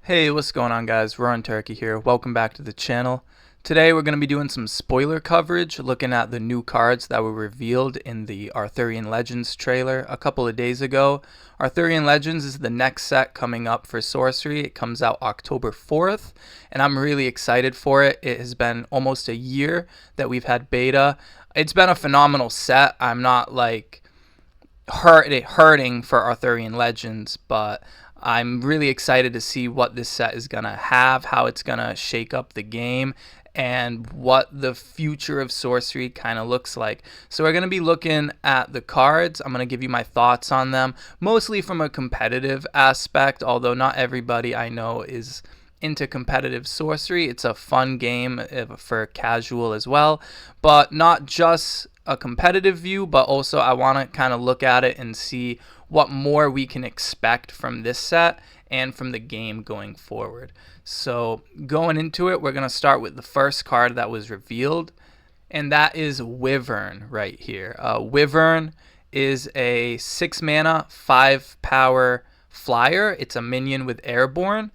Hey, what's going on, guys? Roaring Turkey here. Welcome back to the channel. Today we're going to be doing some spoiler coverage, looking at the new cards that were revealed in the Arthurian Legends trailer a couple of days ago. Arthurian Legends is the next set coming up for Sorcery. It comes out October 4th, and I'm really excited for it. It has been almost a year that we've had beta. It's been a phenomenal set. I'm not like hurting for Arthurian Legends, but I'm really excited to see what this set is going to have, how it's going to shake up the game, and what the future of Sorcery kind of looks like. So we're going to be looking at the cards. I'm going to give you my thoughts on them, mostly from a competitive aspect, although not everybody I know is into competitive Sorcery. It's a fun game for casual as well, but not just a competitive view, but also I want to kind of look at it and see what more we can expect from this set and from the game going forward. So going into it, we're going to start with the first card that was revealed, and that is Wyvern right here. Wyvern is a 6 mana, 5 power flyer. It's a minion with Airborne,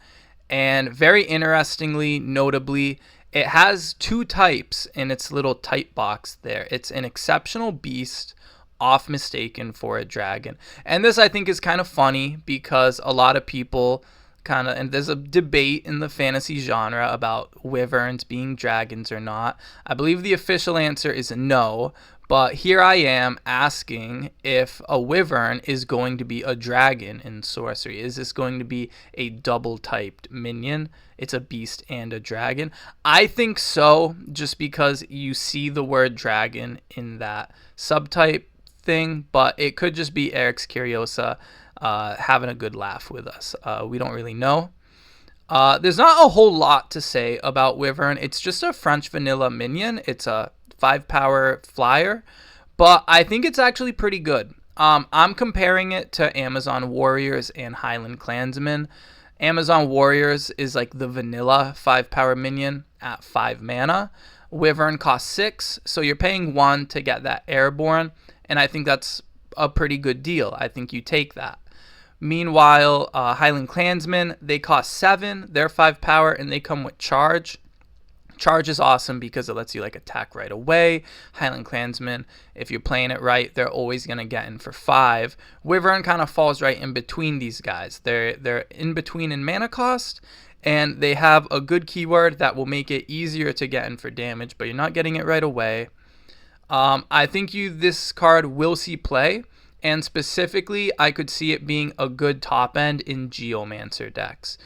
and very interestingly, notably, it has 2 types in its little type box there. It's an exceptional beast, off mistaken for a dragon. And this I think is kind of funny because a lot of people and there's a debate in the fantasy genre about wyverns being dragons or not. I believe the official answer is no, but here I am asking if a wyvern is going to be a dragon in Sorcery. Is this going to be a double typed minion? It's a beast and a dragon. I think so, just because you see the word dragon in that subtype thing, but it could just be Eric's Curiosa having a good laugh with us. We don't really know. There's not a whole lot to say about Wyvern. It's just a French vanilla minion. It's a 5 power flyer, but I think it's actually pretty good. I'm comparing it to Amazon Warriors and Highland Clansmen. Amazon Warriors is like the vanilla 5 power minion at 5 mana. Wyvern costs 6, so you're paying 1 to get that Airborne, and I think that's a pretty good deal. I think you take that. Meanwhile, Highland Clansmen, they cost 7. They're 5 power, and they come with Charge. Charge is awesome because it lets you like attack right away. Highland Clansmen, if you're playing it right, they're always going to get in for 5. Wyvern kind of falls right in between these guys. They're in between in mana cost, and they have a good keyword that will make it easier to get in for damage, but you're not getting it right away. I think this card will see play, and specifically I could see it being a good top end in Geomancer decks.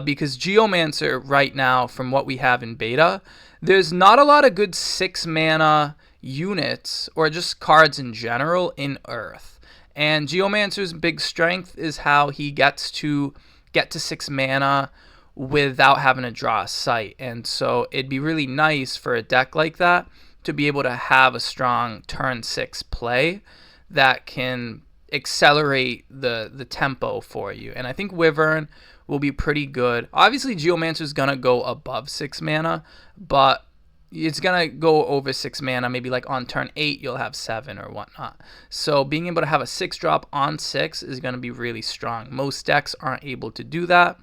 Because Geomancer right now, from what we have in beta, there's not a lot of good 6 mana units or just cards in general in Earth. And Geomancer's big strength is how he gets to get to 6 mana without having to draw a sight. And so it'd be really nice for a deck like that to be able to have a strong turn 6 play that can accelerate the tempo for you. And I think Wyvern will be pretty good. Obviously, Geomancer is going to go above 6 mana, but it's going to go over 6 mana. Maybe like on turn 8, you'll have 7 or whatnot. So being able to have a 6 drop on 6 is going to be really strong. Most decks aren't able to do that.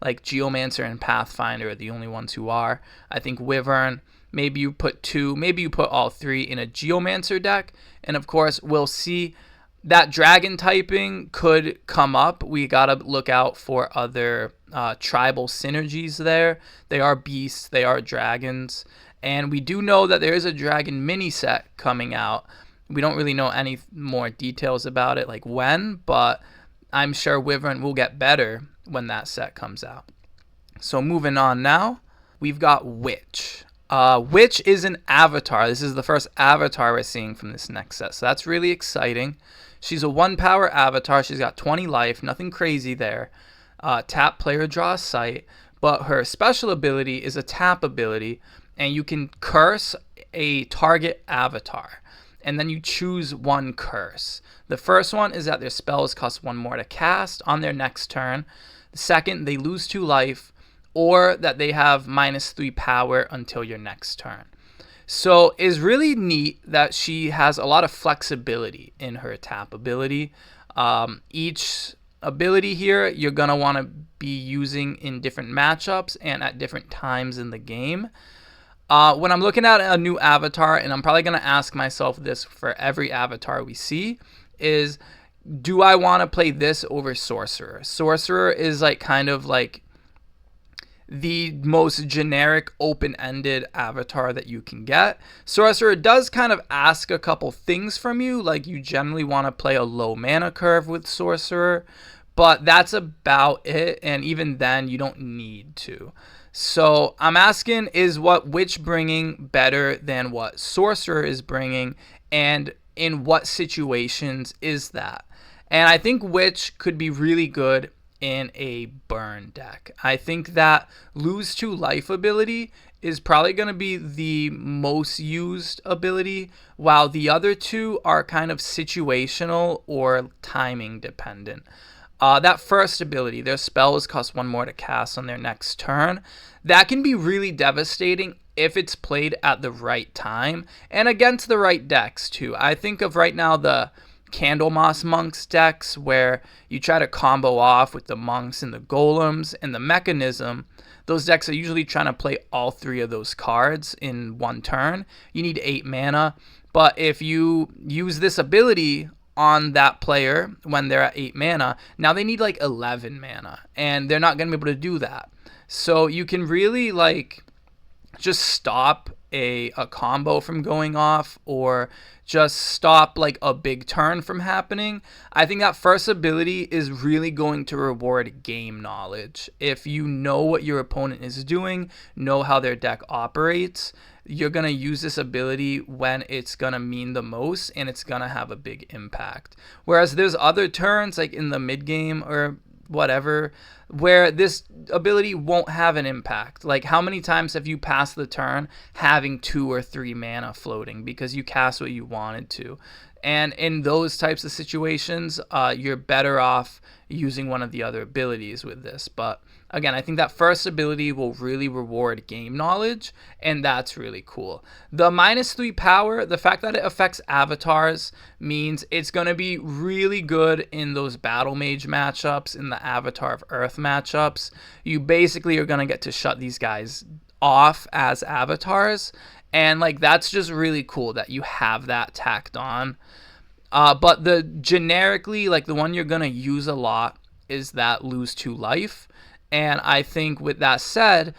Like Geomancer and Pathfinder are the only ones who are. I think Wyvern, maybe you put 2, maybe you put all 3 in a Geomancer deck. And of course, we'll see that dragon typing could come up. We got to look out for other tribal synergies there. They are beasts, they are dragons. And we do know that there is a dragon mini set coming out. We don't really know any more details about it, like when, but I'm sure Wyvern will get better when that set comes out. So moving on now, we've got Witch. Witch is an avatar. This is the first avatar we're seeing from this next set, so that's really exciting. She's a 1 power avatar. She's got 20 life, nothing crazy there. Tap, player draw a sight, but her special ability is a tap ability, and you can curse a target avatar, and then you choose 1 curse. The first one is that their spells cost 1 more to cast on their next turn. The second, they lose 2 life, or that they have -3 power until your next turn. So it's really neat that she has a lot of flexibility in her tap ability. Each ability here you're going to want to be using in different matchups and at different times in the game. When I'm looking at a new avatar, and I'm probably going to ask myself this for every avatar we see, is do I want to play this over Sorcerer? Sorcerer is like kind of like the most generic open-ended avatar that you can get. Sorcerer does kind of ask a couple things from you, like you generally want to play a low mana curve with Sorcerer, but that's about it, and even then you don't need to. So I'm asking, is what Witch bringing better than what Sorcerer is bringing, and in what situations is that? And I think Witch could be really good in a burn deck. I think that lose 2 life ability is probably going to be the most used ability, while the other 2 are kind of situational or timing dependent. That first ability, their spells cost 1 more to cast on their next turn. That can be really devastating if it's played at the right time and against the right decks too. I think of right now the Candlemoss Monks decks where you try to combo off with the Monks and the Golems and the Mechanism. Those decks are usually trying to play all 3 of those cards in 1 turn. You need 8 mana, but if you use this ability on that player when they're at 8 mana, now they need like 11 mana, and they're not going to be able to do that. So you can really like just stop a combo from going off, or just stop like a big turn from happening. I think that first ability is really going to reward game knowledge. If you know what your opponent is doing, know how their deck operates, you're going to use this ability when it's going to mean the most, and it's going to have a big impact. Whereas there's other turns like in the mid game or whatever where this ability won't have an impact. Like how many times have you passed the turn having 2 or 3 mana floating because you cast what you wanted to? And in those types of situations, you're better off using one of the other abilities with this. But again, I think that first ability will really reward game knowledge, and that's really cool. The -3 power, the fact that it affects avatars, means it's going to be really good in those Battle Mage matchups, in the Avatar of Earth matchups. You basically are going to get to shut these guys off as avatars, and like that's just really cool that you have that tacked on. But the generically, like the one you're going to use a lot is that lose 2 life. And I think with that said,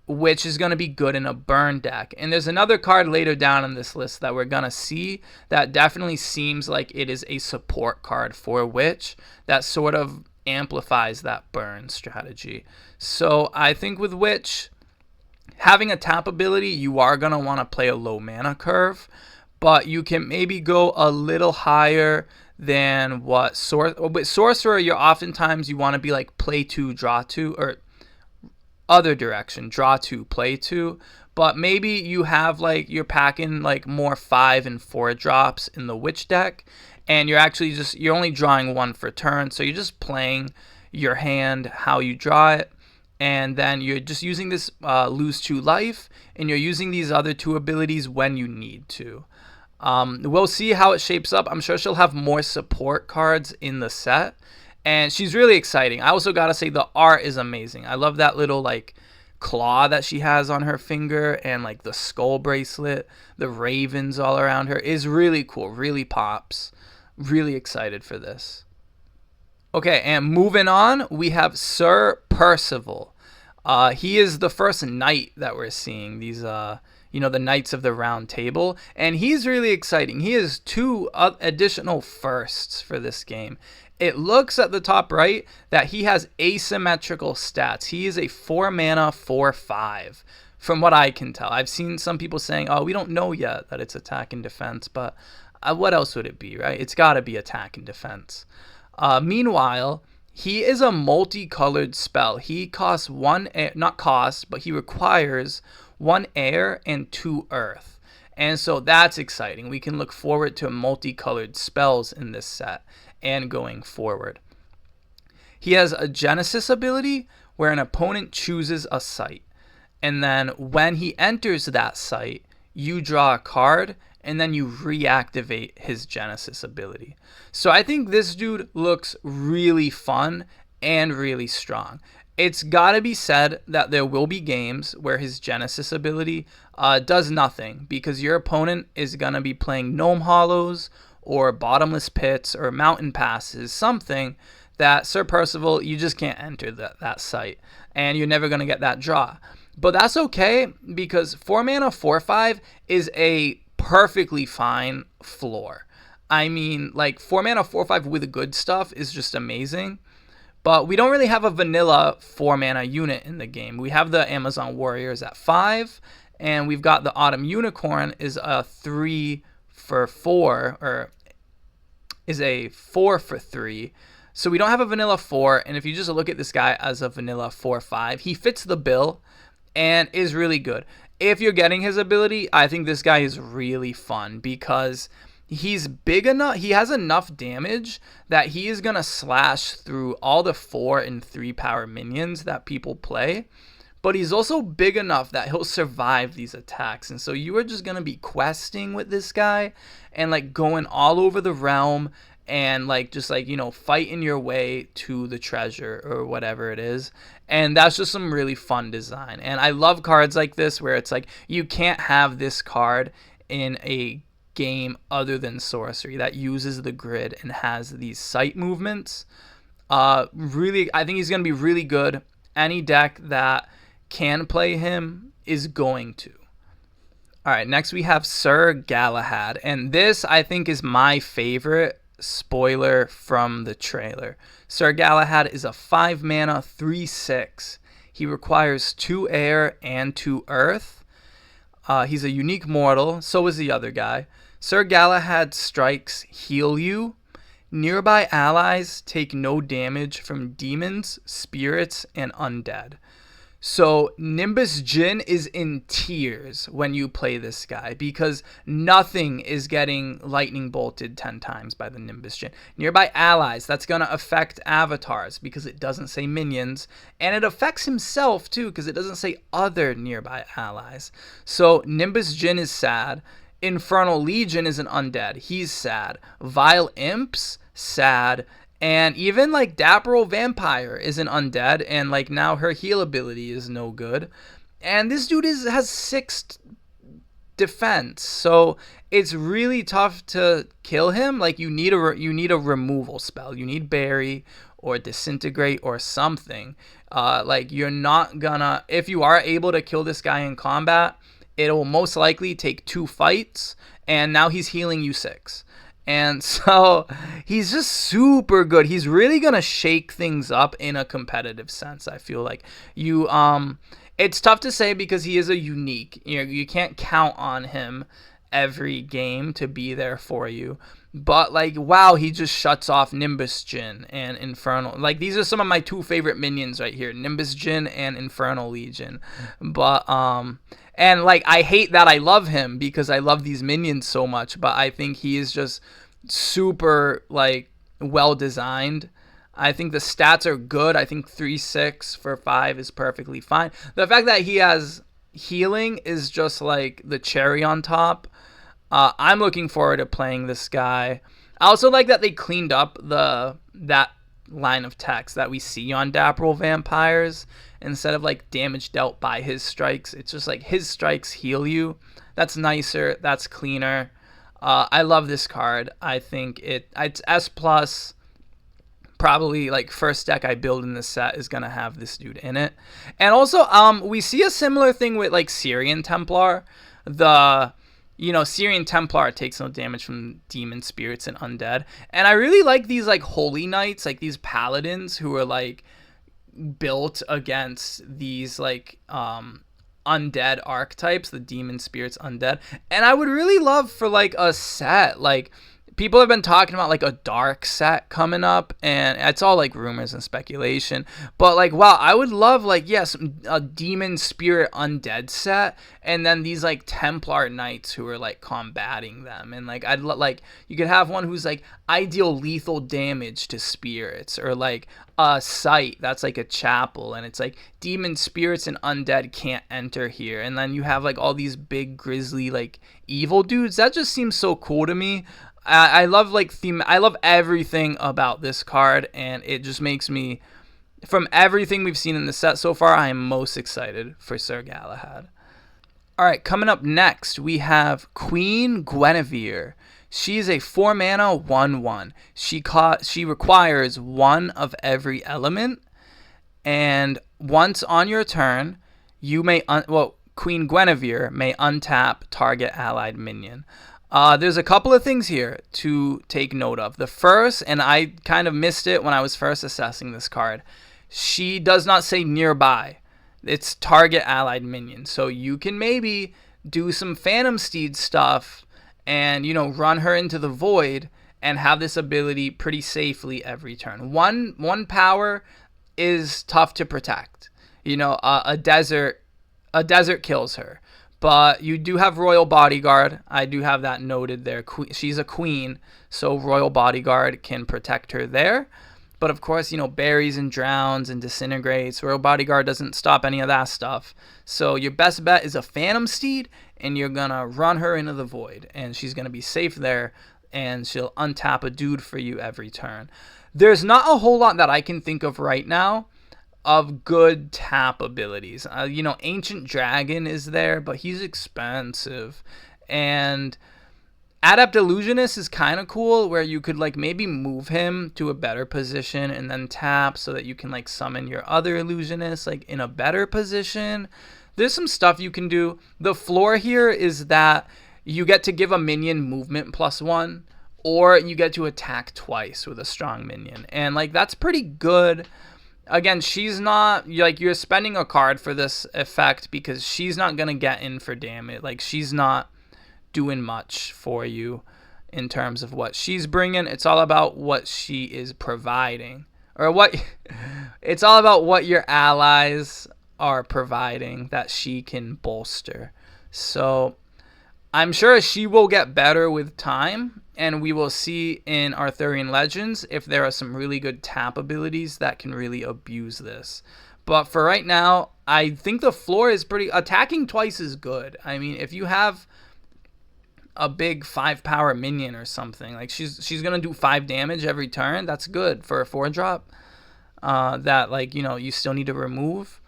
Witch is going to be good in a burn deck. And there's another card later down in this list that we're going to see that definitely seems like it is a support card for Witch that sort of amplifies that burn strategy. So I think with Witch, having a tap ability, you are going to want to play a low mana curve, but you can maybe go a little higher than what with Sorcerer. You're oftentimes you want to be like play 2, draw 2, or other direction, draw 2, play 2. But maybe you have like you're packing like more 5 and 4 drops in the Witch deck, and you're only drawing 1 for turn, so you're just playing your hand how you draw it. And then you're just using this lose 2 life, and you're using these other 2 abilities when you need to. We'll see how it shapes up. I'm sure she'll have more support cards in the set, and she's really exciting. I also gotta say the art is amazing. I love that little like claw that she has on her finger, and like the skull bracelet, the ravens all around her is really cool, really pops. Really excited for this. Okay, and moving on, we have Sir Percival. He is the first knight that we're seeing. These the Knights of the Round Table, and he's really exciting. He has 2 additional firsts for this game. It looks at the top right that he has asymmetrical stats. He is a 4 mana 4/5 from what I can tell. I've seen some people saying, oh, we don't know yet that it's attack and defense, but what else would it be, right? It's got to be attack and defense. Meanwhile, he is a multicolored spell. He costs 1, not costs, but he requires 1 air and 2 earth. And so that's exciting. We can look forward to multicolored spells in this set and going forward. He has a Genesis ability where an opponent chooses a site. And then when he enters that site, you draw a card and then you reactivate his Genesis ability. So I think this dude looks really fun and really strong. It's got to be said that there will be games where his Genesis ability does nothing, because your opponent is going to be playing Gnome Hollows or Bottomless Pits or Mountain Passes, something that Sir Percival, you just can't enter that site, and you're never going to get that draw. But that's okay, because 4 mana 4/5 is a perfectly fine floor. I mean, like 4 mana 4/5 with good stuff is just amazing. But we don't really have a vanilla 4 mana unit in the game. We have the Amazon Warriors at 5, and we've got the Autumn Unicorn is a 3 for 4, or is a 4 for 3. So we don't have a vanilla 4, and if you just look at this guy as a vanilla 4/5, he fits the bill and is really good. If you're getting his ability, I think this guy is really fun, because he's big enough, he has enough damage that he is going to slash through all the 4 and 3 power minions that people play. But he's also big enough that he'll survive these attacks. And so you are just going to be questing with this guy and like going all over the realm and like just like, you know, fighting your way to the treasure or whatever it is. And that's just some really fun design. And I love cards like this where it's like you can't have this card in a game other than sorcery that uses the grid and has these sight movements. Really, I think he's going to be really good. Any deck that can play him is going to. All right, next we have Sir Galahad, and this I think is my favorite spoiler from the trailer. Sir Galahad is a 5 mana 3/6. He requires 2 air and 2 earth. He's a unique mortal, so is the other guy. Sir Galahad's strikes heal you. Nearby allies take no damage from demons, spirits, and undead. So Nimbus Djinn is in tears when you play this guy, because nothing is getting lightning bolted 10 times by the Nimbus Djinn. Nearby allies, that's going to affect avatars because it doesn't say minions. And it affects himself too because it doesn't say other nearby allies. So Nimbus Djinn is sad. Infernal Legion is an undead. He's sad. Vile Imps, sad. And even like Dapper Vampire is an undead, and like now her heal ability is no good. And this dude has 6 defense, so it's really tough to kill him. Like you need a removal spell. You need Bury or Disintegrate or something. Like you're not gonna, if you are able to kill this guy in combat, it will most likely take 2 fights, and now he's healing you 6. And so he's just super good. He's really going to shake things up in a competitive sense, I feel like. It's tough to say because he is a unique. You can't count on him every game to be there for you. But like, wow, he just shuts off Nimbus Djinn and Infernal. Like, these are some of my 2 favorite minions right here, Nimbus Djinn and Infernal Legion. But and like, I hate that I love him because I love these minions so much, but I think he is just super like well designed. I think the stats are good. I think 3/6 for 5 is perfectly fine. The fact that he has healing is just like the cherry on top. I'm looking forward to playing this guy. I also like that they cleaned up that line of text that we see on Dapper Vampires. Instead of like damage dealt by his strikes, it's just like his strikes heal you. That's nicer. That's cleaner. I love this card. I think it's S+. Probably like first deck I build in this set is gonna have this dude in it. And also we see a similar thing with like Syrian Templar. Syrian Templar takes no damage from demon, spirits, and undead. And I really like these like holy knights, like these paladins who are like built against these like undead archetypes, the demon, spirits, undead. And I would really love for like a set like people have been talking about like a dark set coming up, and it's all like rumors and speculation. But like, wow, I would love like, yes, a demon spirit undead set, and then these like Templar knights who are like combating them, and like like you could have one who's like ideal lethal damage to spirits, or like a site that's like a chapel, and it's like demon spirits and undead can't enter here, and then you have like all these big grisly like evil dudes. That just seems so cool to me. I love like theme. I love everything about this card, and it just makes me, from everything we've seen in the set so far, I am most excited for Sir Galahad. All right, coming up next, we have Queen Guinevere. She's a 4-mana 1/1. She requires one of every element, and once on your turn, you may Queen Guinevere may untap target allied minion. There's a couple of things here to take note of. The first, and I kind of missed it when I was first assessing this card, she does not say nearby. It's target allied minion. So you can maybe do some Phantom Steed stuff and, run her into the void and have this ability pretty safely every turn. One power is tough to protect. A desert kills her. But you do have Royal Bodyguard. I do have that noted there. She's a queen, so Royal Bodyguard can protect her there. But of course, berries and drowns and disintegrates. Royal Bodyguard doesn't stop any of that stuff. So your best bet is a Phantom Steed, and you're going to run her into the void. And she's going to be safe there, and she'll untap a dude for you every turn. There's not a whole lot that I can think of right now of good tap abilities. Ancient Dragon is there, but he's expensive. And Adept Illusionist is kind of cool, where you could like maybe move him to a better position and then tap so that you can like summon your other illusionist like in a better position. There's some stuff you can do. The floor here is that you get to give a minion movement +1, or you get to attack twice with a strong minion. And like that's pretty good. Again, she's not, like, you're spending a card for this effect because she's not going to get in for damage. Like, she's not doing much for you in terms of what she's bringing. It's all about what she is providing. It's all about what your allies are providing that she can bolster. So I'm sure she will get better with time, and we will see in Arthurian Legends if there are some really good tap abilities that can really abuse this. But for right now, I think the floor is pretty... Attacking twice is good. I mean, if you have a big 5-power minion or something, like she's going to do 5 damage every turn, that's good for a 4-drop that, like, you still need to remove.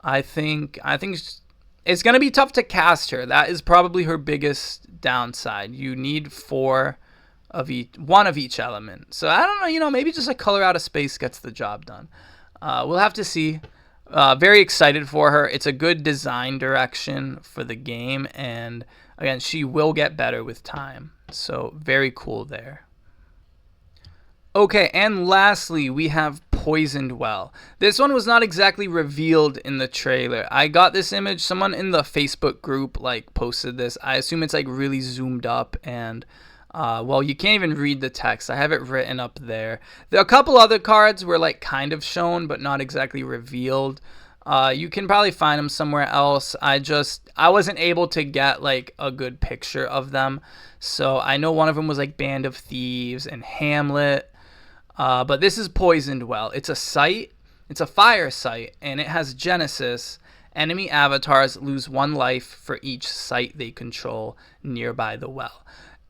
I think it's going to be tough to cast her. That is probably her biggest downside. You need 1 of each element. So I don't know, maybe just a color out of space gets the job done. We'll have to see. Very excited for her. It's a good design direction for the game, and again, she will get better with time. So very cool there. Okay, and lastly, we have Poisoned Well. This one was not exactly revealed in the trailer. I got this image, someone in the Facebook group like posted this. I assume it's like really zoomed up, and well, you can't even read the text. I have it written up there. There are a couple other cards were like kind of shown but not exactly revealed. You can probably find them somewhere else. I wasn't able to get like a good picture of them. So I know one of them was like Band of Thieves and Hamlet. But this is Poisoned Well. It's a site. It's a fire site, and it has Genesis. Enemy avatars lose 1 life for each site they control nearby the well.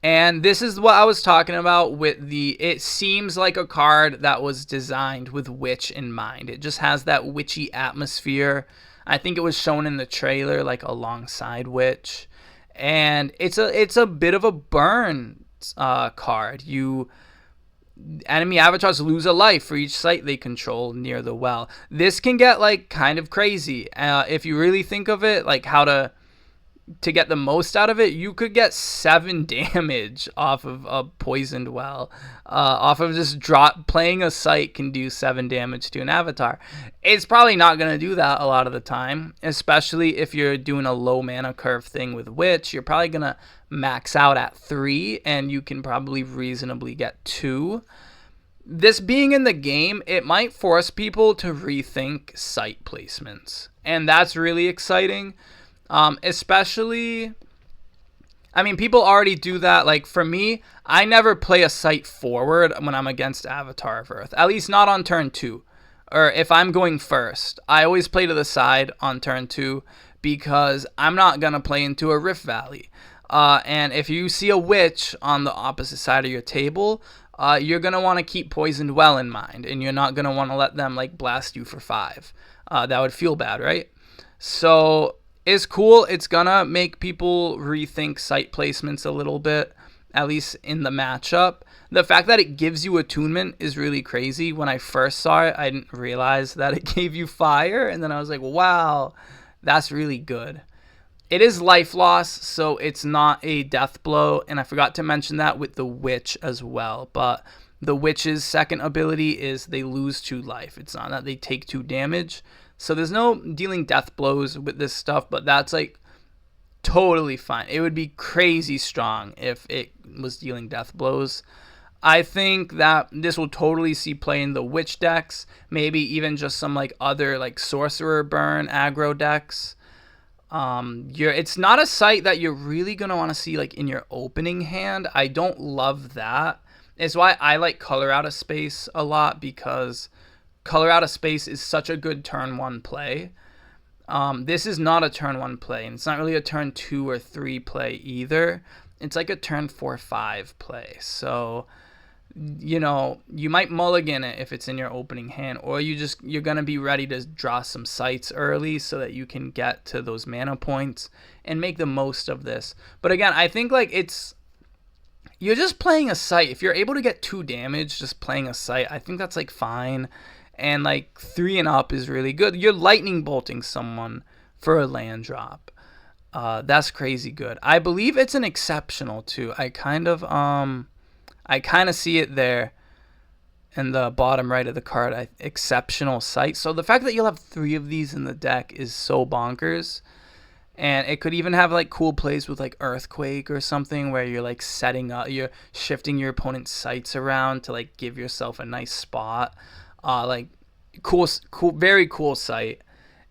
And this is what I was talking about with it seems like a card that was designed with witch in mind. It just has that witchy atmosphere. I think it was shown in the trailer like alongside witch. And it's a bit of a burn card. Enemy avatars lose a life for each site they control near the well. This can get like kind of crazy if you really think of it, like how to to get the most out of it, you could get 7 damage off of a poisoned well. Off of just playing a sight can do 7 damage to an avatar. It's probably not going to do that a lot of the time, especially if you're doing a low mana curve thing with Witch. You're probably going to max out at 3, and you can probably reasonably get 2. This being in the game, it might force people to rethink sight placements, and that's really exciting. Especially, I mean, people already do that. Like, for me, I never play a sight forward when I'm against Avatar of Earth, at least not on turn 2. Or if I'm going first, I always play to the side on turn 2 because I'm not going to play into a Rift Valley. And if you see a Witch on the opposite side of your table, you're going to want to keep Poisoned Well in mind, and you're not going to want to let them, like, blast you for 5. That would feel bad, right? So it's cool. It's gonna make people rethink sight placements a little bit, at least in the matchup. The fact that it gives you attunement is really crazy. When I first saw it, I didn't realize that it gave you fire, and then I was like, wow, that's really good. It is life loss, so it's not a death blow, and I forgot to mention that with the Witch as well. But the Witch's second ability is they lose 2 life. It's not that they take 2 damage. So there's no dealing death blows with this stuff, but that's like totally fine. It would be crazy strong if it was dealing death blows. I think that this will totally see play in the Witch decks, maybe even just some like other like Sorcerer Burn aggro decks. It's not a sight that you're really gonna want to see like in your opening hand. I don't love that. It's why I like Color Out of Space a lot, because Color Out of Space is such a good turn 1 play. This is not a turn 1 play, and it's not really a turn 2 or 3 play either. It's like a turn 4-5 play. So, you know, you might mulligan it if it's in your opening hand, or you're going to be ready to draw some sights early so that you can get to those mana points and make the most of this. But again, I think like you're just playing a sight. If you're able to get 2 damage just playing a sight, I think that's like fine. And like 3 and up is really good. You're lightning bolting someone for a land drop. That's crazy good. I believe it's an exceptional too. I kind of see it there in the bottom right of the card. Exceptional sight. So the fact that you'll have 3 of these in the deck is so bonkers. And it could even have like cool plays with like Earthquake or something, where you're like setting up, you're shifting your opponent's sights around to like give yourself a nice spot. Like cool, very cool sight.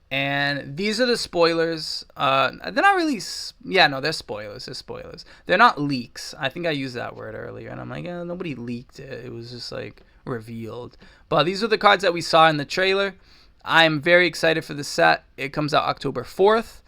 And these are the spoilers. They're not really, yeah, no, they're spoilers. They're spoilers. They're not leaks. I think I used that word earlier, and I'm like, nobody leaked it. It was just like revealed. But these are the cards that we saw in the trailer. I'm very excited for the set. It comes out October 4th.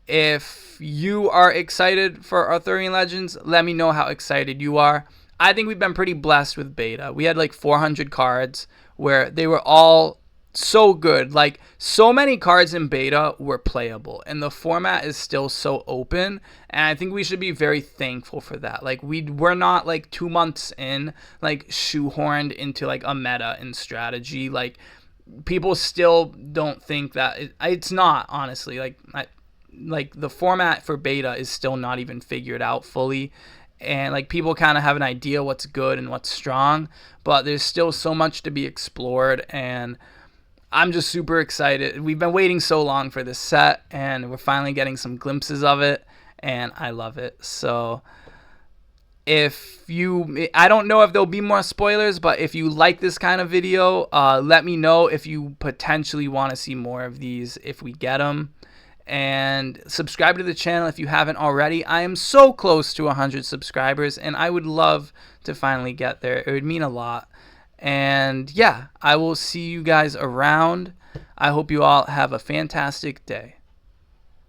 If you are excited for Arthurian Legends, let me know how excited you are. I think we've been pretty blessed with beta. We had like 400 cards where they were all so good. Like, so many cards in beta were playable, and the format is still so open, and I think we should be very thankful for that. Like, we're not like 2 months in, like shoehorned into like a meta in strategy. Like, people still don't think that it's not, honestly. Like the format for beta is still not even figured out fully. And like people kind of have an idea what's good and what's strong, but there's still so much to be explored, and I'm just super excited. We've been waiting so long for this set, and we're finally getting some glimpses of it, and I love it. So I don't know if there'll be more spoilers, but if you like this kind of video, let me know if you potentially want to see more of these if we get them. And subscribe to the channel if you haven't already. I am so close to 100 subscribers, and I would love to finally get there. It would mean a lot. And yeah, I will see you guys around. I hope you all have a fantastic day.